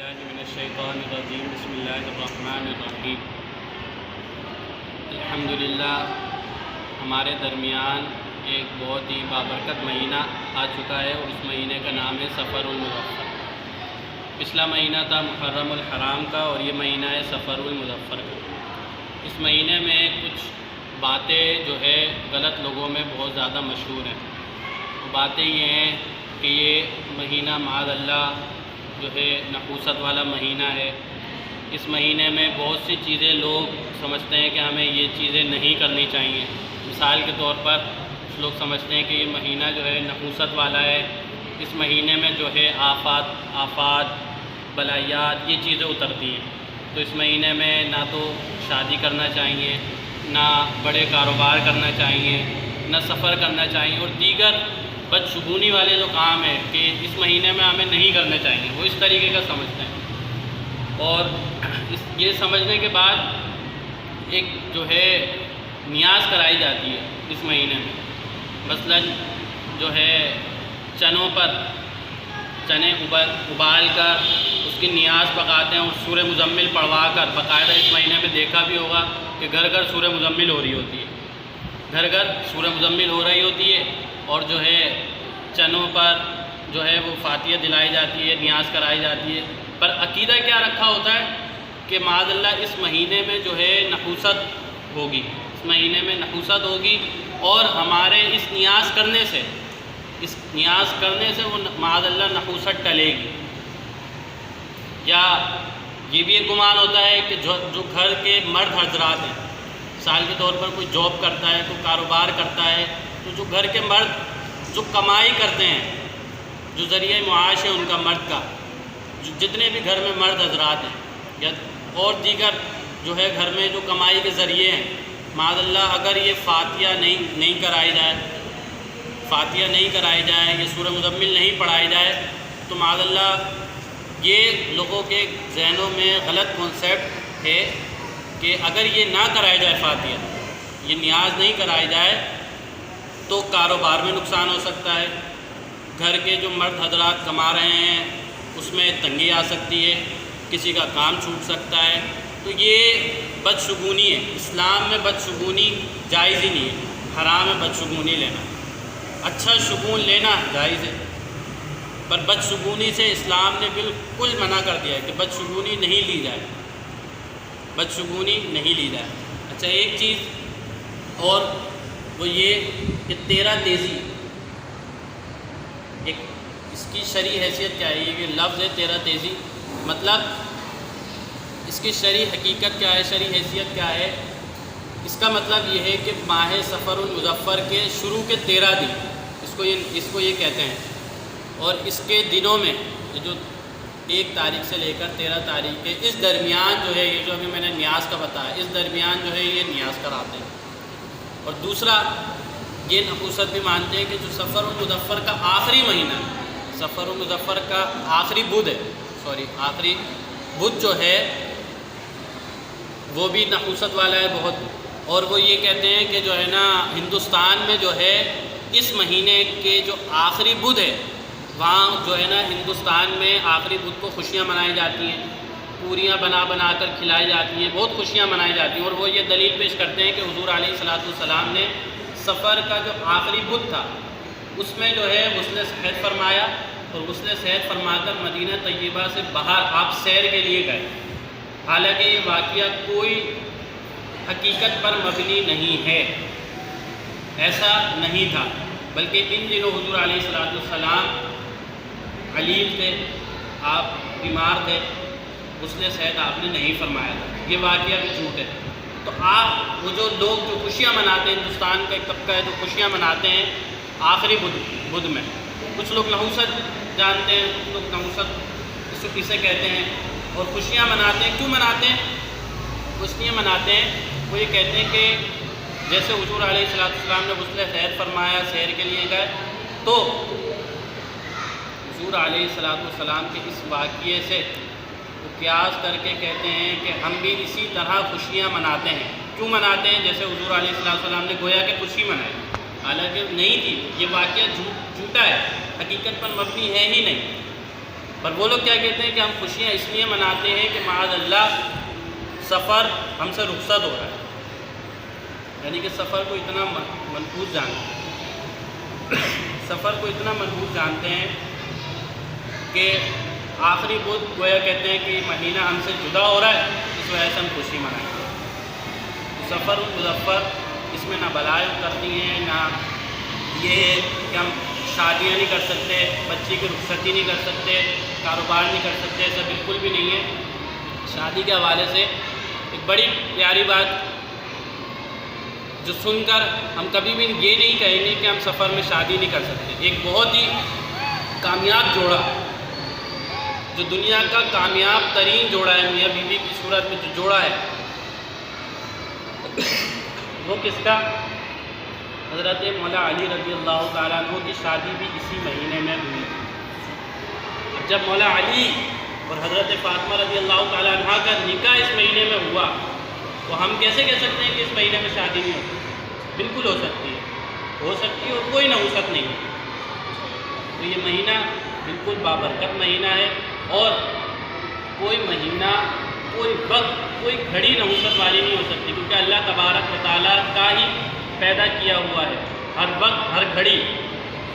باللہ من الشیطان الرجیم بسم اللہ الرحمن الرحیم۔ الحمدللہ ہمارے درمیان ایک بہت ہی بابرکت مہینہ آ چکا ہے اور اس مہینے کا نام ہے سفر المظفر۔ پچھلا مہینہ تھا محرم الحرام کا اور یہ مہینہ ہے سفر المظفر کا۔ اس مہینے میں کچھ باتیں جو ہے غلط لوگوں میں بہت زیادہ مشہور ہیں۔ باتیں یہ ہیں کہ یہ مہینہ معاذ اللہ جو ہے نحوست والا مہینہ ہے۔ اس مہینے میں بہت سی چیزیں لوگ سمجھتے ہیں کہ ہمیں یہ چیزیں نہیں کرنی چاہیے۔ مثال کے طور پر کچھ لوگ سمجھتے ہیں کہ یہ مہینہ جو ہے نحوست والا ہے، اس مہینے میں جو ہے آفات بلایات یہ چیزیں اترتی ہیں، تو اس مہینے میں نہ تو شادی کرنا چاہیے، نہ بڑے کاروبار کرنا چاہیے، نہ سفر کرنا چاہیے، اور دیگر بدشگونی والے جو کام ہیں کہ اس مہینے میں ہمیں نہیں کرنے چاہیے، وہ اس طریقے کا سمجھتے ہیں۔ اور یہ سمجھنے کے بعد ایک جو ہے نیاز کرائی جاتی ہے اس مہینے میں۔ مثلا جو ہے چنوں پر چنے ابال کر اس کی نیاز پکاتے ہیں اور سورہ مزمل پڑھوا کر، باقاعدہ اس مہینے میں دیکھا بھی ہوگا کہ گھر گھر سورہ مزمل ہو رہی ہوتی ہے، گھر گھر سورہ مزمل ہو رہی ہوتی ہے، اور جو ہے چنوں پر جو ہے وہ فاتحہ دلائی جاتی ہے، نیاز کرائی جاتی ہے۔ پر عقیدہ کیا رکھا ہوتا ہے کہ معاذ اللہ اس مہینے میں جو ہے نحوست ہوگی، اس مہینے میں نحوست ہوگی، اور ہمارے اس نیاز کرنے سے وہ معاذ اللہ نحوست ٹلے گی۔ یا یہ بھی ایک گمان ہوتا ہے کہ جو گھر کے مرد حضرات ہیں، مثال کے طور پر کوئی جاب کرتا ہے، کوئی کاروبار کرتا ہے، تو جو گھر کے مرد جو کمائی کرتے ہیں، جو ذریعہ معاش ہے ان کا مرد کا، جتنے بھی گھر میں مرد حضرات ہیں یا اور دیگر جو ہے گھر میں جو کمائی کے ذریعے ہیں، معاذ اللہ اگر یہ فاتحہ نہیں کرائی جائے، یہ سورہ مزمل نہیں پڑھائی جائے، تو معاذ اللہ یہ لوگوں کے ذہنوں میں غلط کنسیپٹ ہے کہ اگر یہ نہ کرائی جائے، فاتحہ یہ نیاز نہیں کرائی جائے، تو کاروبار میں نقصان ہو سکتا ہے، گھر کے جو مرد حضرات کما رہے ہیں اس میں تنگی آ سکتی ہے، کسی کا کام چھوٹ سکتا ہے۔ تو یہ بدشگونی ہے۔ اسلام میں بدشگونی جائز ہی نہیں ہے، حرام ہے بدشگونی لینا۔ اچھا شگون لینا جائز ہے، پر بدشگونی سے اسلام نے بالکل منع کر دیا ہے کہ بدشگونی نہیں لی جائے، بدشگونی نہیں لی جائے۔ اچھا ایک چیز اور وہ یہ کہ تیرہ تیزی، ایک اس کی شرعی حیثیت کیا ہے؟ یہ کہ لفظ ہے تیرہ تیزی، مطلب اس کی شرعی حقیقت کیا ہے، شرعی حیثیت کیا ہے؟ اس کا مطلب یہ ہے کہ ماہ سفر المظفر کے شروع کے 13 دن اس کو یہ کہتے ہیں، اور اس کے دنوں میں جو 1 تاریخ سے لے کر 13 تاریخ کے اس درمیان جو ہے، یہ جو ابھی میں نے نیاز کا بتایا، اس درمیان جو ہے یہ نیاز کراتے ہیں۔ اور دوسرا یہ نحوست بھی مانتے ہیں کہ جو سفر المظفر کا آخری مہینہ ہے، سفر المظفر کا آخری بدھ جو ہے وہ بھی نحوست والا ہے بہت، اور وہ یہ کہتے ہیں کہ جو ہے نا ہندوستان میں جو ہے اس مہینے کے جو آخری بدھ ہے، وہاں جو ہے نا ہندوستان میں آخری بدھ کو خوشیاں منائی جاتی ہیں، پوریاں بنا کر کھلائی جاتی ہیں، بہت خوشیاں منائی جاتی ہیں، اور وہ یہ دلیل پیش کرتے ہیں کہ حضور علیہ السلام نے سفر کا جو آخری بدھ تھا اس میں جو ہے غسل صحت فرمایا، اور غسل صحت فرما کر مدینہ طیبہ سے باہر آپ سیر کے لیے گئے۔ حالانکہ یہ واقعہ کوئی حقیقت پر مبنی نہیں ہے، ایسا نہیں تھا، بلکہ ان دنوں حضور علیہ السلام علیل تھے، آپ بیمار تھے، غسل صحت آپ نے نہیں فرمایا تھا، یہ واقعہ بھی جھوٹ ہے۔ تو آپ وہ جو لوگ جو خوشیاں مناتے ہیں، ہندوستان کا ایک طبقہ ہے جو خوشیاں مناتے ہیں آخری بدھ میں، کچھ لوگ نحوست جانتے ہیں، کچھ لوگ نحوست اسے کہتے ہیں، اور خوشیاں مناتے ہیں۔ کیوں مناتے ہیں؟ اس لیے مناتے ہیں، وہ یہ کہتے ہیں کہ جیسے حضور علیہ السلام نے غسل صحت فرمایا، سیر کے لیے گئے، تو حضور علیہ السلام کے اس واقعے سے وہ قیاس کر کے کہتے ہیں کہ ہم بھی اسی طرح خوشیاں مناتے ہیں۔ کیوں مناتے ہیں؟ جیسے حضور علیہ السلام نے گویا کہ خوشی منائی، حالانکہ نہیں تھی، یہ واقعہ جھوٹا ہے، حقیقت پر مبنی ہے ہی نہیں۔ پر وہ لوگ کیا کہتے ہیں کہ ہم خوشیاں اس لیے مناتے ہیں کہ معاذ اللہ سفر ہم سے رخصت ہو رہا ہے، یعنی کہ سفر کو اتنا منحوس جانتے ہیں کہ آخری بدھ گویا کہتے ہیں کہ مہینہ ہم سے جدا ہو رہا ہے، اس وجہ سے ہم خوشی منائیں گے۔ سفر المظفر اس میں نہ بلائیں اترتی ہیں، نہ یہ ہے کہ ہم شادیاں نہیں کر سکتے، بچے کی رخصتی نہیں کر سکتے، کاروبار نہیں کر سکتے، ایسا بالکل بھی نہیں ہے۔ شادی کے حوالے سے ایک بڑی پیاری بات جو سن کر ہم کبھی بھی یہ نہیں کہیں گے کہ ہم سفر میں شادی نہیں کر سکتے۔ ایک بہت ہی کامیاب جوڑا، جو دنیا کا کامیاب ترین جوڑا ہے، میاں بیوی کی صورت میں جو جوڑا ہے وہ کس کا؟ حضرت مولا علی رضی اللہ تعالیٰ عنہ کی شادی بھی اسی مہینے میں ہوئی۔ جب مولا علی اور حضرت فاطمہ رضی اللہ تعالیٰ عنہ کا نکاح اس مہینے میں ہوا تو ہم کیسے کہہ سکتے ہیں کہ اس مہینے میں شادی نہیں ہوتی؟ بالکل ہو سکتی ہے اور کوئی نحوست نہیں ہے۔ تو یہ مہینہ بالکل بابرکت مہینہ ہے، اور کوئی مہینہ، کوئی وقت، کوئی گھڑی نحوست والی نہیں ہو سکتی، کیونکہ اللہ تبارک و تعالیٰ کا ہی پیدا کیا ہوا ہے ہر وقت ہر گھڑی،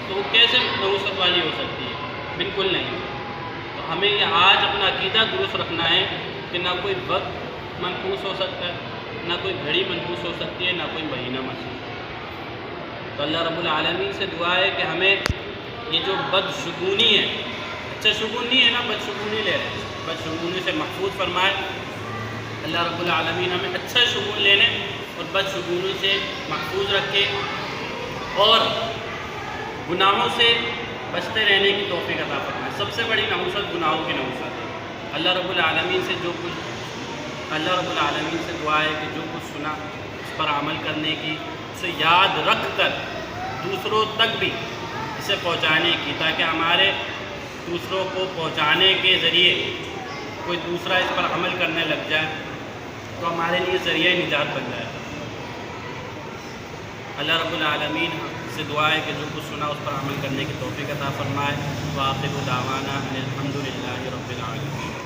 تو وہ کیسے نحوست والی ہو سکتی ہے؟ بالکل نہیں۔ تو ہمیں یہ آج اپنا عقیدہ درست رکھنا ہے کہ نہ کوئی وقت منحوس ہو سکتا ہے، نہ کوئی گھڑی منحوس ہو سکتی ہے، نہ کوئی مہینہ منحوس۔ تو اللہ رب العالمین سے دعا ہے کہ ہمیں یہ جو بدشگونی ہے، اچھا شگون نہیں ہے نا، بدشگونی لے رہے ہیں، بدشگونی سے محفوظ فرمائے اللہ رب العالمین، ہمیں اچھا شگون لینے اور بدشگونی سے محفوظ رکھے، اور گناہوں سے بچتے رہنے کی توفیق عطا فرمائے۔ سب سے بڑی نحوست گناہوں کی نحوست ہے۔ اللہ رب العالمین سے دعا ہے کہ جو کچھ سنا اس پر عمل کرنے کی، اسے یاد رکھ کر دوسروں تک بھی اسے پہنچانے کی، تاکہ ہمارے دوسروں کو پہنچانے کے ذریعے کوئی دوسرا اس پر عمل کرنے لگ جائے تو ہمارے لیے ذریعہ نجات بن جائے۔ اللہ رب العالمین سے دعا ہے کہ جو کچھ سنا اس پر عمل کرنے کی توفیق عطا فرمائے۔ وآخر دعوانا ان الحمد للہ رب العالمین۔